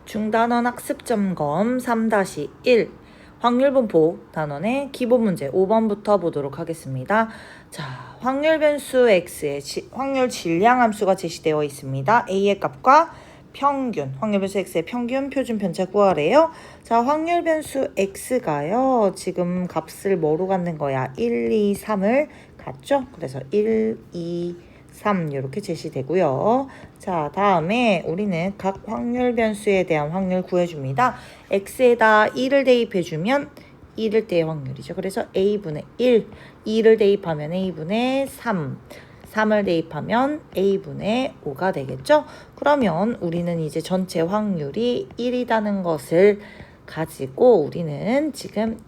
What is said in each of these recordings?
중단원 학습점검 3-1 확률분포 단원의 기본 문제 5번부터 보도록 하겠습니다. 자, 확률 변수 x의 확률 질량함수가 제시되어 있습니다. a의 값과 평균, 확률 변수 x의 평균 표준 편차 구하래요. 자, 확률 변수 x가요. 지금 값을 뭐로 갖는 거야? 1, 2, 3을 갖죠? 그래서 1, 2, 3 이렇게 제시되고요. 자, 다음에 우리는 각 확률 변수에 대한 확률 구해줍니다. x에다 1을 대입해주면 1일 때의 확률이죠. 그래서 a분의 1, 2를 대입하면 a분의 3, 3을 대입하면 a분의 5가 되겠죠. 그러면 우리는 이제 전체 확률이 1이라는 것을 가지고 우리는 지금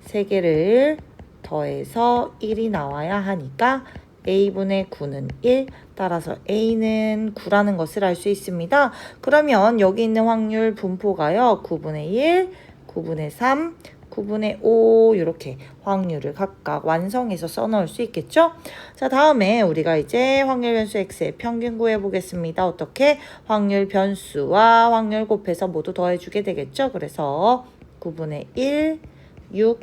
3개를 더해서 1이 나와야 하니까 a분의 9는 1, 따라서 a는 9라는 것을 알 수 있습니다. 그러면 여기 있는 확률 분포가요. 9분의 1, 9분의 3, 9분의 5 이렇게 확률을 각각 완성해서 써놓을 수 있겠죠? 자, 다음에 우리가 이제 확률 변수 x의 평균 구해보겠습니다. 어떻게? 확률 변수와 확률 곱해서 모두 더해주게 되겠죠? 그래서 9분의 1, 6,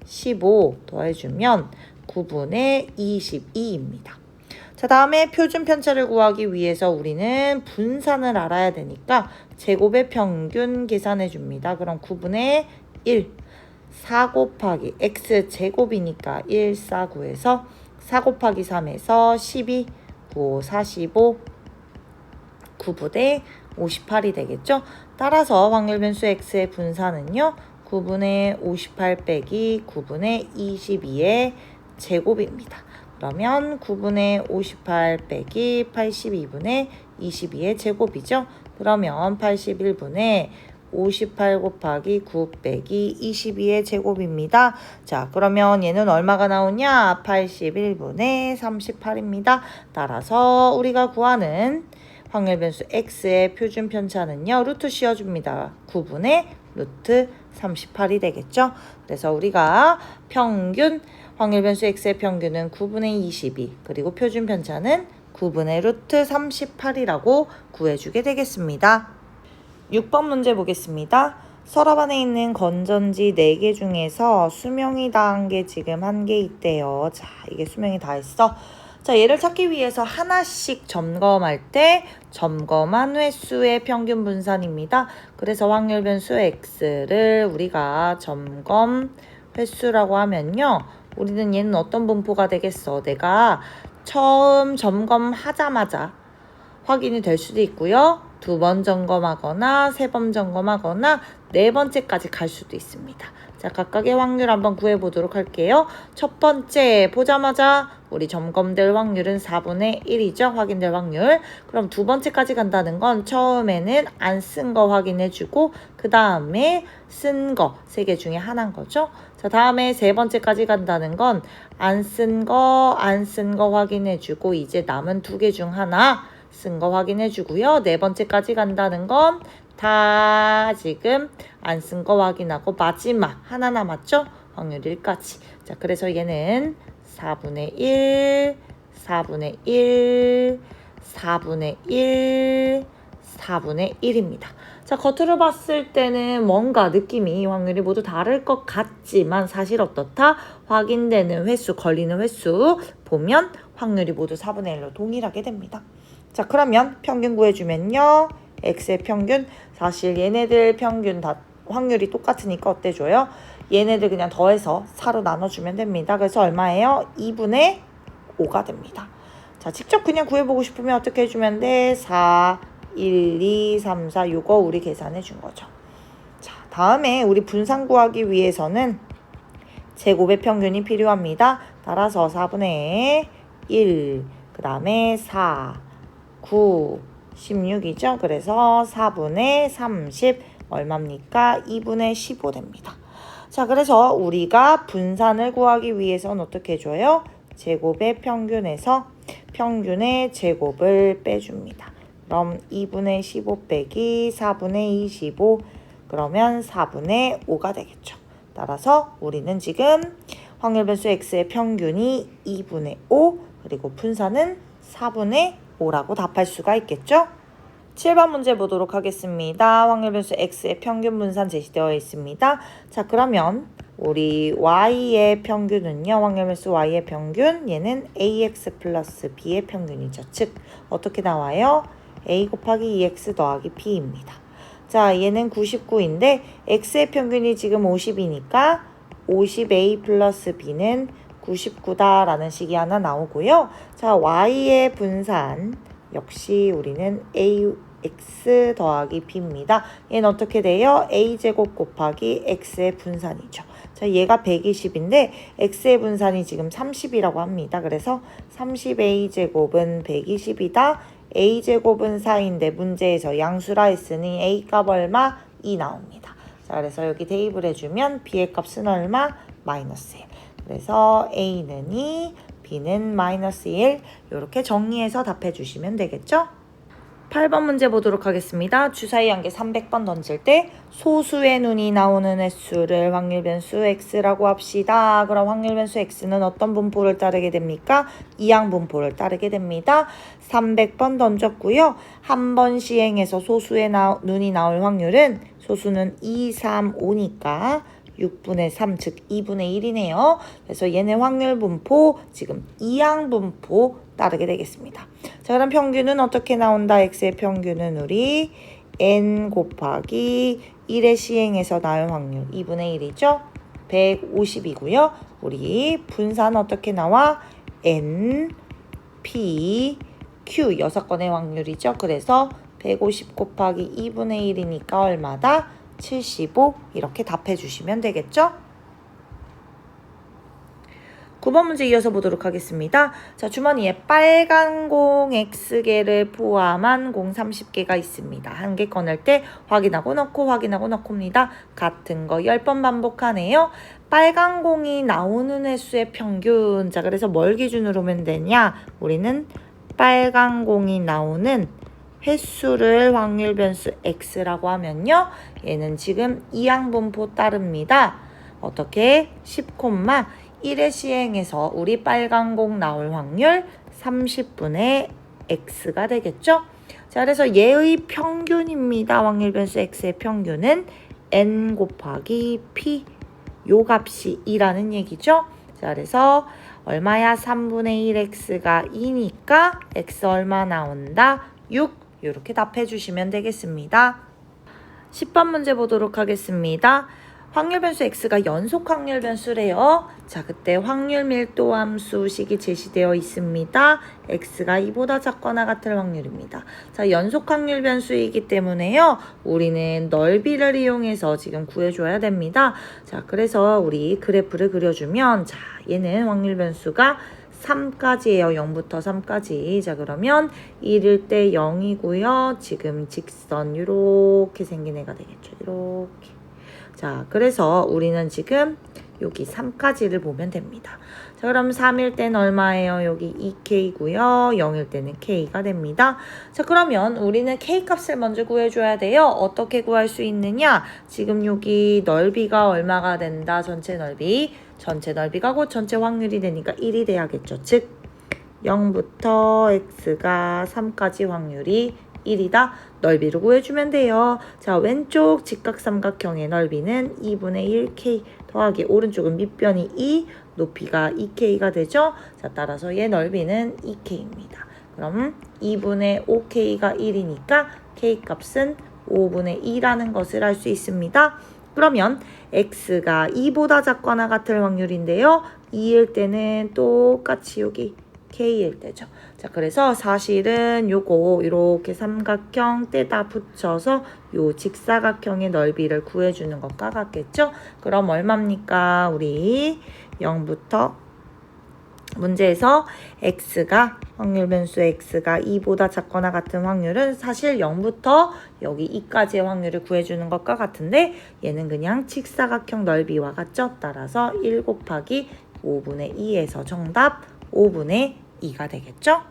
15 더해주면 9분의 22입니다. 자, 다음에 표준 편차를 구하기 위해서 우리는 분산을 알아야 되니까 제곱의 평균 계산해 줍니다. 그럼 9분의 1, 4 곱하기 x 제곱이니까 1, 4, 9에서 4 곱하기 3에서 12, 9, 5, 45, 9분의 58이 되겠죠? 따라서 확률 변수 x의 분산은요. 9분의 58 빼기 9분의 22의 제곱입니다. 그러면 9분의 58 빼기 82분의 22의 제곱이죠. 그러면 81분의 58 곱하기 9 빼기 22의 제곱입니다. 자, 그러면 얘는 얼마가 나오냐? 81분의 38입니다. 따라서 우리가 구하는 확률 변수 x의 표준 편차는요. 루트 씌워줍니다. 9분의 루트 38이 되겠죠. 그래서 우리가 평균 확률 변수 x의 평균은 9분의 22 그리고 표준 편차는 9분의 루트 38이라고 구해주게 되겠습니다. 6번 문제 보겠습니다. 서랍 안에 있는 건전지 4개 중에서 수명이 다한 게 지금 1개 있대요. 자, 이게 수명이 다 했어. 자, 얘를 찾기 위해서 하나씩 점검할 때 점검한 횟수의 평균 분산입니다. 그래서 확률 변수 x를 우리가 점검 횟수라고 하면요. 우리는 얘는 어떤 분포가 되겠어? 내가 처음 점검하자마자 확인이 될 수도 있고요. 2번 점검하거나 3번 점검하거나 4번째까지 갈 수도 있습니다. 자, 각각의 확률 한번 구해보도록 할게요. 첫 번째 보자마자 우리 점검될 확률은 4분의 1이죠. 확인될 확률. 그럼 2번째까지 간다는 건 처음에는 안 쓴 거 확인해주고 그 다음에 쓴 거 3개 중에 하나인 거죠. 자, 다음에 3번째까지 간다는 건 안 쓴 거 확인해주고 이제 남은 2개 중 하나 쓴 거 확인해주고요. 4번째까지 간다는 건 다 지금 안 쓴 거 확인하고 마지막 하나 남았죠? 확률 1까지. 자, 그래서 얘는 4분의 1, 4분의 1, 4분의 1, 4분의 1입니다. 자, 겉으로 봤을 때는 뭔가 느낌이 확률이 모두 다를 것 같지만 사실 어떻다? 확인되는 횟수, 걸리는 횟수 보면 확률이 모두 4분의 1로 동일하게 됩니다. 자, 그러면 평균 구해주면요. x의 평균, 사실 얘네들 평균 다 확률이 똑같으니까 어때줘요? 얘네들 그냥 더해서 4로 나눠주면 됩니다. 그래서 얼마예요? 2분의 5가 됩니다. 자, 직접 그냥 구해보고 싶으면 어떻게 해주면 돼? 4, 1, 2, 3, 4, 6, 5 우리 계산해 준 거죠. 자, 다음에 우리 분산 구하기 위해서는 제곱의 평균이 필요합니다. 따라서 4분의 1, 그 다음에 4, 9, 16이죠. 그래서 4분의 30 얼마입니까? 2분의 15 됩니다. 자, 그래서 우리가 분산을 구하기 위해서는 어떻게 해줘요? 제곱의 평균에서 평균의 제곱을 빼줍니다. 그럼 2분의 15 빼기 4분의 25 그러면 4분의 5가 되겠죠. 따라서 우리는 지금 확률 변수 x의 평균이 2분의 5 그리고 분산은 4분의 5라고 답할 수가 있겠죠. 7번 문제 보도록 하겠습니다. 확률 변수 x의 평균 분산 제시되어 있습니다. 자, 그러면 우리 y의 평균은요. 확률 변수 y의 평균, 얘는 ax 플러스 b의 평균이죠. 즉 어떻게 나와요? a 곱하기 2x 더하기 b입니다. 자, 얘는 99인데 x의 평균이 지금 50이니까 50a 플러스 b는 99다라는 식이 하나 나오고요. 자, y의 분산 역시 우리는 ax 더하기 b입니다. 얘는 어떻게 돼요? a제곱 곱하기 x의 분산이죠. 자, 얘가 120인데 x의 분산이 지금 30이라고 합니다. 그래서 30a제곱은 120이다. a제곱은 4인데 문제에서 양수라 했으니 a 값 얼마? 2 나옵니다. 자, 그래서 여기 대입을 해주면 b의 값은 얼마? 마이너스 1. 그래서 a는 2, b는 마이너스 1. 이렇게 정리해서 답해 주시면 되겠죠? 8번 문제 보도록 하겠습니다. 주사위 한 개 300번 던질 때 소수의 눈이 나오는 횟수를 확률 변수 x라고 합시다. 그럼 확률 변수 x는 어떤 분포를 따르게 됩니까? 이항 분포를 따르게 됩니다. 300번 던졌고요. 한 번 시행해서 소수의 눈이 나올 확률은 소수는 2, 3, 5니까 6분의 3, 즉 2분의 1이네요. 그래서 얘네 확률 분포, 지금 이항 분포 따르게 되겠습니다. 자, 그럼 평균은 어떻게 나온다? x의 평균은 우리 n 곱하기 1의 시행해서 나올 확률 2분의 1이죠. 150이고요. 우리 분산 어떻게 나와? n, p, q 6건의 확률이죠. 그래서 150 곱하기 2분의 1이니까 얼마다? 75 이렇게 답해 주시면 되겠죠? 9번 문제 이어서 보도록 하겠습니다. 자, 주머니에 빨간 공 X개를 포함한 공 30개가 있습니다. 한 개 꺼낼 때 확인하고 넣고입니다. 같은 거 10번 반복하네요. 빨간 공이 나오는 횟수의 평균. 자, 그래서 뭘 기준으로 하면 되냐? 우리는 빨간 공이 나오는 횟수를 확률 변수 x라고 하면요. 얘는 지금 이항 분포 따릅니다. 어떻게? 10,1의 시행해서 우리 빨간 공 나올 확률 30분의 x가 되겠죠? 자, 그래서 얘의 평균입니다. 확률 변수 x의 평균은 n 곱하기 p 요 값이 2라는 얘기죠. 자, 그래서 얼마야? 3분의 1x가 2니까 x 얼마 나온다? 6. 이렇게 답해 주시면 되겠습니다. 10번 문제 보도록 하겠습니다. 확률 변수 x가 연속 확률 변수래요. 자, 그때 확률 밀도 함수식이 제시되어 있습니다. x가 2보다 작거나 같을 확률입니다. 자, 연속 확률 변수이기 때문에요. 우리는 넓이를 이용해서 지금 구해줘야 됩니다. 자, 그래서 우리 그래프를 그려주면, 자, 얘는 확률 변수가 3까지예요. 0부터 3까지. 자, 그러면 1일 때 0이고요. 지금 직선 이렇게 생긴 애가 되겠죠. 이렇게. 자, 그래서 우리는 지금 여기 3까지를 보면 됩니다. 자, 그럼 3일 때는 얼마예요? 여기 2k고요. 0일 때는 k가 됩니다. 자, 그러면 우리는 k 값을 먼저 구해줘야 돼요. 어떻게 구할 수 있느냐? 지금 여기 넓이가 얼마가 된다? 전체 넓이가 곧 전체 확률이 되니까 1이 돼야겠죠. 즉 0부터 x가 3까지 확률이 1이다. 넓이를 구해주면 돼요. 자, 왼쪽 직각삼각형의 넓이는 2분의 1k 더하기 오른쪽은 밑변이 2, 높이가 2k가 되죠. 자, 따라서 얘 넓이는 2k입니다. 그럼 2분의 5k가 1이니까 k 값은 5분의 2라는 것을 알 수 있습니다. 그러면 x가 2보다 작거나 같을 확률인데요. 2일 때는 똑같이 여기 k일 때죠. 자, 그래서 사실은 요거 이렇게 삼각형 떼다 붙여서 요 직사각형의 넓이를 구해주는 것과 같겠죠. 그럼 얼마입니까? 우리 0부터 문제에서 x가 확률 변수 x가 2보다 작거나 같은 확률은 사실 0부터 여기 2까지의 확률을 구해주는 것과 같은데 얘는 그냥 직사각형 넓이와 같죠. 따라서 1 곱하기 5분의 2에서 정답 5분의 2가 되겠죠.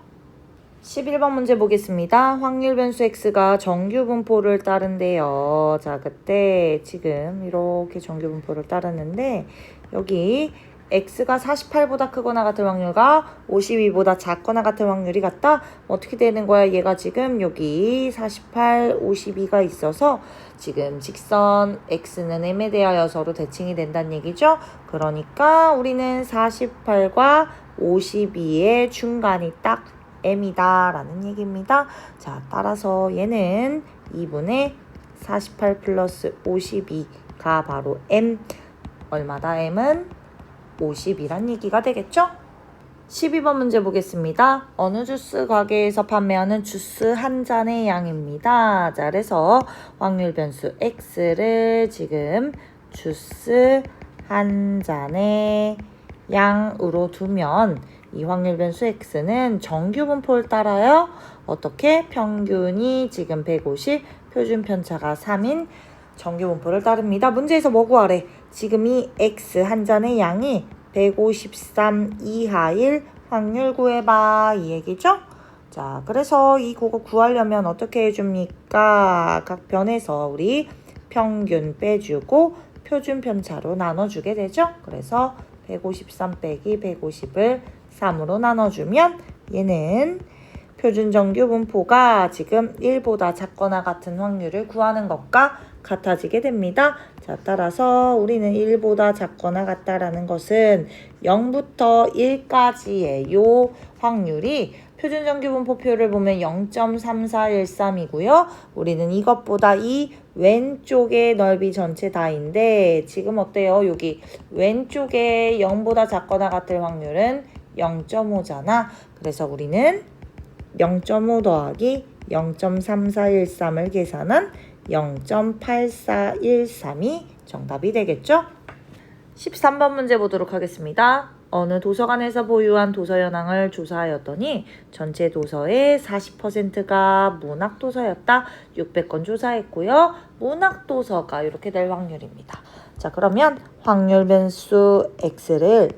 11번 문제 보겠습니다. 확률 변수 x가 정규 분포를 따른대요. 자, 그때 지금 이렇게 정규 분포를 따르는데 여기 x가 48보다 크거나 같을 확률과 52보다 작거나 같을 확률이 같다. 어떻게 되는 거야? 얘가 지금 여기 48, 52가 있어서 지금 직선 x는 m에 대하여 서로 대칭이 된다는 얘기죠. 그러니까 우리는 48과 52의 중간이 딱 m이다 라는 얘기입니다. 자, 따라서 얘는 2분의 48 플러스 52가 바로 m. 얼마다? m은 50이란 얘기가 되겠죠? 12번 문제 보겠습니다. 어느 주스 가게에서 판매하는 주스 한 잔의 양입니다. 자, 그래서 확률 변수 x를 지금 주스 한 잔의 양으로 두면 이 확률 변수 x는 정규 분포를 따라요. 어떻게? 평균이 지금 150, 표준 편차가 3인 정규 분포를 따릅니다. 문제에서 뭐 구하래? 지금 이 x 한 잔의 양이 153 이하일 확률 구해봐 이 얘기죠? 자, 그래서 이 그거 구하려면 어떻게 해줍니까? 각 변에서 우리 평균 빼주고 표준 편차로 나눠주게 되죠? 그래서 153 빼기 150을 3으로 나눠주면 얘는 표준 정규 분포가 지금 1보다 작거나 같은 확률을 구하는 것과 같아지게 됩니다. 자, 따라서 우리는 1보다 작거나 같다라는 것은 0부터 1까지의 요 확률이 표준 정규 분포표를 보면 0.3413이고요. 우리는 이것보다 이 왼쪽의 넓이 전체 다인데 지금 어때요? 여기 왼쪽에 0보다 작거나 같을 확률은 0.5잖아. 그래서 우리는 0.5 더하기 0.3413을 계산한 0.8413이 정답이 되겠죠? 13번 문제 보도록 하겠습니다. 어느 도서관에서 보유한 도서 현황을 조사하였더니 전체 도서의 40%가 문학도서였다. 600권 조사했고요. 문학도서가 이렇게 될 확률입니다. 자, 그러면 확률 변수 x를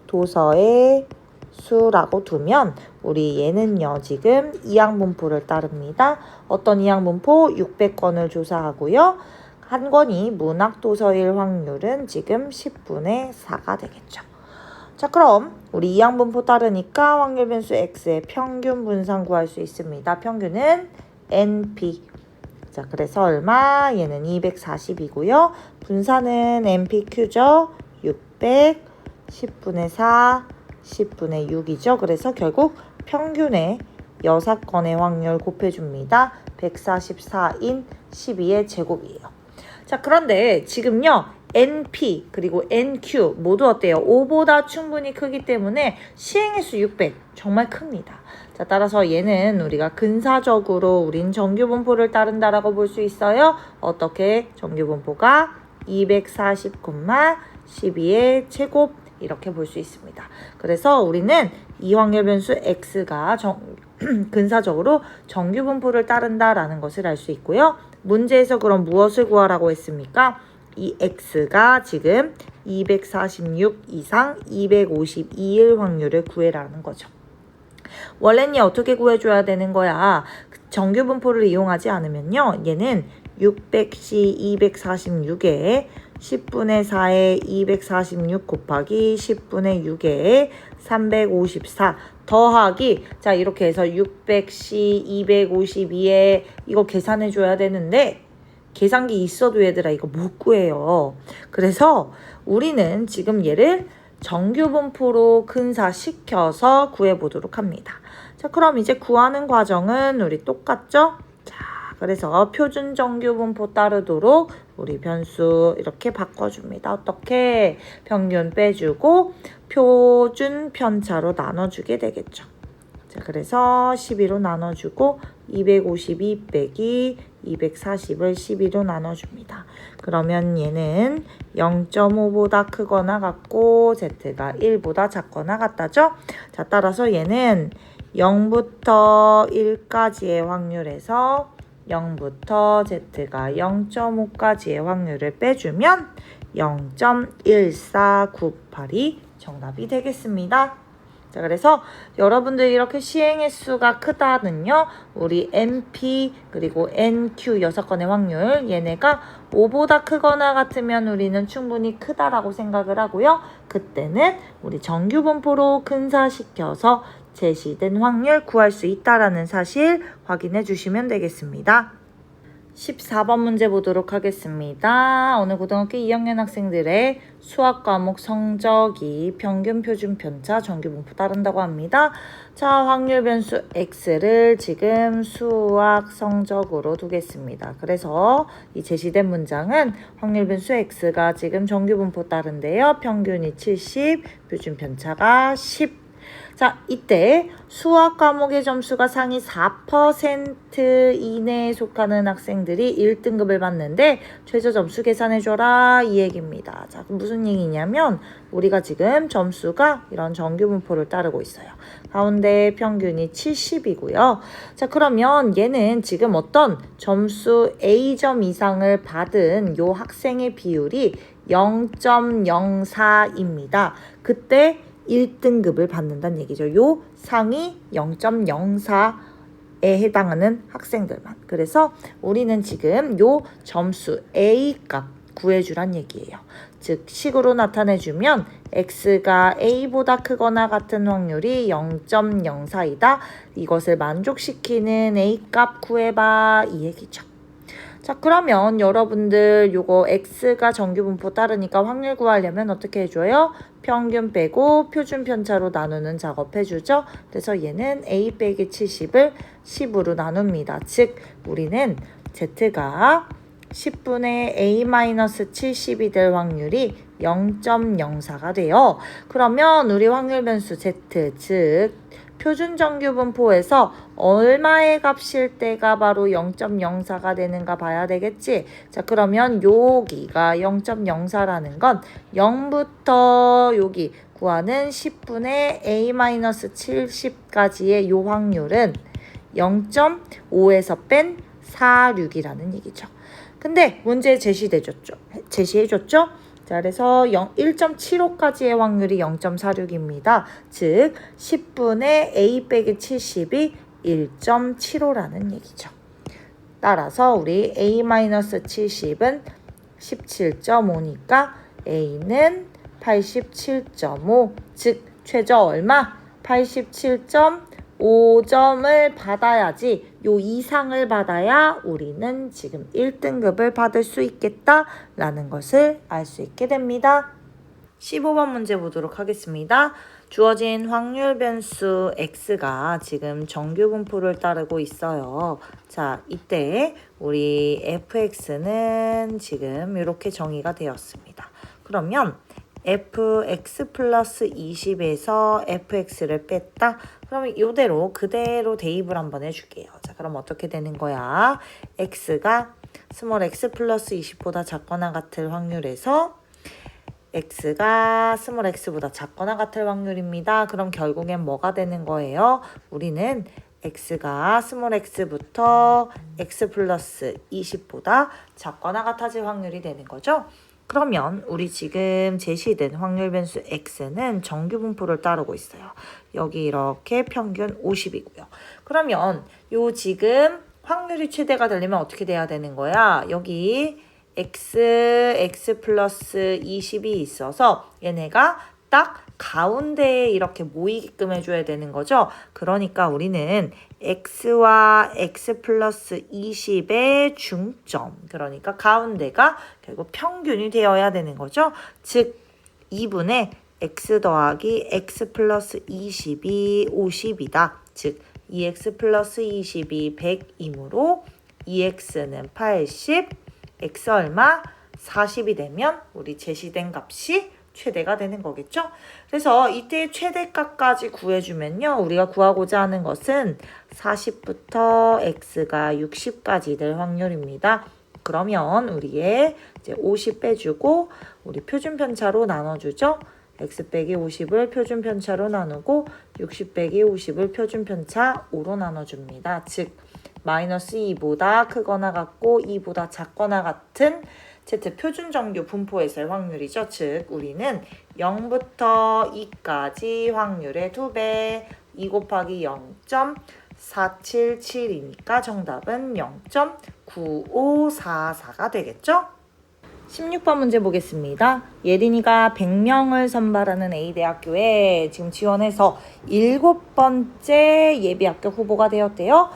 문학도서의 수라고 두면 우리 얘는요 지금 이항분포를 따릅니다. 어떤 이항분포? 600권을 조사하고요. 한 권이 문학도서일 확률은 지금 10분의 4가 되겠죠. 자, 그럼 우리 이항분포 따르니까 확률 변수 x의 평균 분산 구할 수 있습니다. 평균은 np. 자, 그래서 얼마? 얘는 240이고요. 분산은 npq죠. 600, 10분의 4, 10분의 6이죠. 그래서 결국 평균의 6건의 확률 곱해줍니다. 144인 12의 제곱이에요. 자, 그런데 지금요 NP 그리고 NQ 모두 어때요? 5보다 충분히 크기 때문에 시행횟수 600 정말 큽니다. 자, 따라서 얘는 우리가 근사적으로 우린 정규분포를 따른다라고 볼 수 있어요. 어떻게? 정규분포가 240,12의 제곱 이렇게 볼 수 있습니다. 그래서 우리는 이 확률 변수 x가 근사적으로 정규 분포를 따른다라는 것을 알 수 있고요. 문제에서 그럼 무엇을 구하라고 했습니까? 이 x가 지금 246 이상 252일 확률을 구해라는 거죠. 원래는 어떻게 구해줘야 되는 거야? 정규 분포를 이용하지 않으면요. 얘는 600시 246에 10분의 4에 246 곱하기 10분의 6에 354 더하기 자 이렇게 해서 600시 252에 이거 계산해 줘야 되는데 계산기 있어도 얘들아 이거 못 구해요. 그래서 우리는 지금 얘를 정규분포로 근사시켜서 구해보도록 합니다. 자, 그럼 이제 구하는 과정은 우리 똑같죠? 그래서 표준 정규 분포 따르도록 우리 변수 이렇게 바꿔줍니다. 어떻게? 평균 빼주고 표준 편차로 나눠주게 되겠죠. 자, 그래서 12로 나눠주고 252 빼기 240을 12로 나눠줍니다. 그러면 얘는 0.5보다 크거나 같고 z가 1보다 작거나 같다죠? 자, 따라서 얘는 0부터 1까지의 확률에서 0부터 z가 0.5까지의 확률을 빼주면 0.1498이 정답이 되겠습니다. 자, 그래서 여러분들이 이렇게 시행 횟수가 크다는요, 우리 NP 그리고 NQ 6건의 확률, 얘네가 5보다 크거나 같으면 우리는 충분히 크다라고 생각을 하고요. 그때는 우리 정규분포로 근사시켜서 제시된 확률 구할 수 있다라는 사실 확인해 주시면 되겠습니다. 14번 문제 보도록 하겠습니다. 오늘 고등학교 2학년 학생들의 수학 과목 성적이 평균 표준 편차 정규 분포 따른다고 합니다. 자, 확률 변수 x를 지금 수학 성적으로 두겠습니다. 그래서 이 제시된 문장은 확률 변수 x가 지금 정규 분포 따른데요. 평균이 70, 표준 편차가 10. 자, 이때 수학 과목의 점수가 상위 4% 이내에 속하는 학생들이 1등급을 받는데 최저 점수 계산해줘라 이 얘기입니다. 자, 그럼 무슨 얘기냐면 우리가 지금 점수가 이런 정규 분포를 따르고 있어요. 가운데 평균이 70이고요. 자, 그러면 얘는 지금 어떤 점수 A점 이상을 받은 요 학생의 비율이 0.04입니다. 그때 1등급을 받는다는 얘기죠. 요 상위 0.04에 해당하는 학생들만. 그래서 우리는 지금 요 점수 A값 구해주란 얘기예요. 즉 식으로 나타내주면 x가 a보다 크거나 같은 확률이 0.04이다. 이것을 만족시키는 a값 구해봐 이 얘기죠. 자, 그러면 여러분들 요거 x가 정규분포 따르니까 확률 구하려면 어떻게 해줘요? 평균 빼고 표준 편차로 나누는 작업 해주죠. 그래서 얘는 a 빼기 70을 10으로 나눕니다. 즉 우리는 z가 10분의 a-70이 될 확률이 0.04가 돼요. 그러면 우리 확률 변수 z, 즉 표준 정규 분포에서 얼마의 값일 때가 바로 0.04가 되는가 봐야 되겠지. 자, 그러면 여기가 0.04라는 건 0부터 여기 구하는 10분의 a-70까지의 요 확률은 0.5에서 뺀 46이라는 얘기죠. 근데 문제에 제시해줬죠? 자, 그래서 1.75까지의 확률이 0.46입니다. 즉 10분의 a 빼기 70이 1.75라는 얘기죠. 따라서 우리 a-70은 17.5니까 a는 87.5, 즉 최저 얼마? 87.5점을 받아야지, 요 이상을 받아야 우리는 지금 1등급을 받을 수 있겠다라는 것을 알 수 있게 됩니다. 15번 문제 보도록 하겠습니다. 주어진 확률 변수 x가 지금 정규 분포를 따르고 있어요. 자, 이때 우리 fx는 지금 이렇게 정의가 되었습니다. 그러면 fx 플러스 20에서 fx를 뺐다. 그러면 이대로 그대로 대입을 한번 해줄게요. 자, 그럼 어떻게 되는 거야? x가 스몰 x 플러스 20보다 작거나 같을 확률에서 x가 스몰 x보다 작거나 같을 확률입니다. 그럼 결국엔 뭐가 되는 거예요? 우리는 x가 스몰 x부터 x 플러스 20보다 작거나 같아질 확률이 되는 거죠. 그러면 우리 지금 제시된 확률 변수 x는 정규 분포를 따르고 있어요. 여기 이렇게 평균 50이고요. 그러면 요 지금 확률이 최대가 되려면 어떻게 돼야 되는 거야? 여기 x 플러스 20이 있어서 얘네가 딱 가운데에 이렇게 모이게끔 해줘야 되는 거죠. 그러니까 우리는 x와 x 플러스 20의 중점, 그러니까 가운데가 결국 평균이 되어야 되는 거죠. 즉 2분의 x 더하기 x 플러스 20이 50이다. 즉 2x 플러스 20이 100이므로 2x는 80, x 얼마? 40이 되면 우리 제시된 값이 최대가 되는 거겠죠? 그래서 이때 최대값까지 구해주면요. 우리가 구하고자 하는 것은 40부터 x가 60까지 될 확률입니다. 그러면 우리의 이제 50 빼주고 우리 표준 편차로 나눠주죠. x 빼기 50을 표준 편차로 나누고 60 빼기 50을 표준 편차 5로 나눠줍니다. 즉 마이너스 2보다 크거나 같고 2보다 작거나 같은 Z 표준정규 분포에서의 확률이죠. 즉 우리는 0부터 2까지 확률의 2배 2 곱하기 0.477이니까 정답은 0.9544가 되겠죠? 16번 문제 보겠습니다. 예린이가 100명을 선발하는 A대학교에 지금 지원해서 7번째 예비 합격 후보가 되었대요.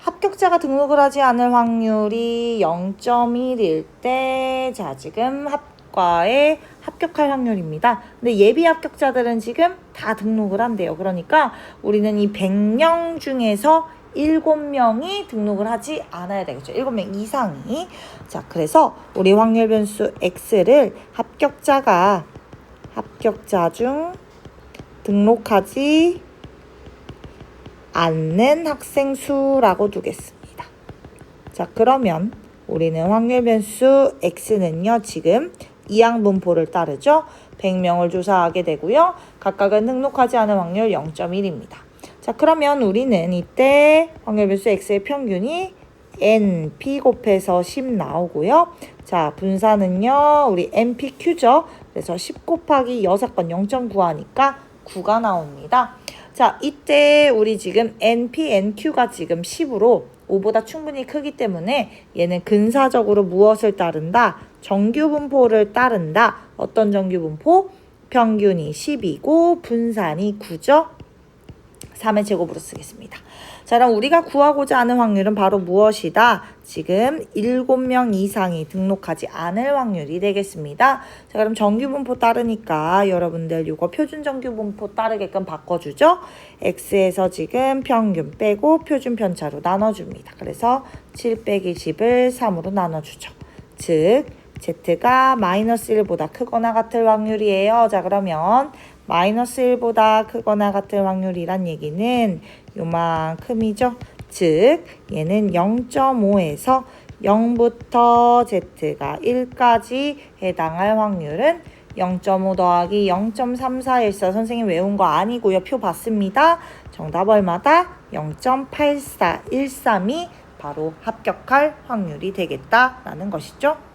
합격자가 등록을 하지 않을 확률이 0.1일 때, 자, 지금 학과에 합격할 확률입니다. 근데 예비 합격자들은 지금 다 등록을 한대요. 그러니까 우리는 이 100명 중에서 7명이 등록을 하지 않아야 되겠죠. 7명 이상이. 자, 그래서 우리 확률 변수 x를 합격자 중 등록하지 않는 학생 수라고 두겠습니다. 자, 그러면 우리는 확률 변수 x는요, 지금 이항분포를 따르죠. 100명을 조사하게 되고요. 각각은 등록하지 않은 확률 0.1입니다. 자, 그러면 우리는 이때 확률 변수 x의 평균이 np 곱해서 10 나오고요. 자, 분산은요, 우리 npq죠. 그래서 10 곱하기 6건 0.9 하니까 9가 나옵니다. 자, 이때 우리 지금 np, nq가 지금 10으로 5보다 충분히 크기 때문에 얘는 근사적으로 무엇을 따른다? 정규분포를 따른다. 어떤 정규분포? 평균이 10이고 분산이 9죠. 3의 제곱으로 쓰겠습니다. 자, 그럼 우리가 구하고자 하는 확률은 바로 무엇이다? 지금 7명 이상이 등록하지 않을 확률이 되겠습니다. 자, 그럼 정규분포 따르니까 여러분들 이거 표준 정규분포 따르게끔 바꿔주죠. x에서 지금 평균 빼고 표준 편차로 나눠줍니다. 그래서 7 빼기 10을 3으로 나눠주죠. 즉 z가 마이너스 1보다 크거나 같을 확률이에요. 자, 그러면 마이너스 1보다 크거나 같을 확률이란 얘기는 요만큼이죠. 즉 얘는 0.5에서 0부터 z가 1까지 해당할 확률은 0.5 더하기 0.3414. 선생님 외운 거 아니고요. 표 봤습니다. 정답 얼마다? 0.8413이 바로 합격할 확률이 되겠다라는 것이죠.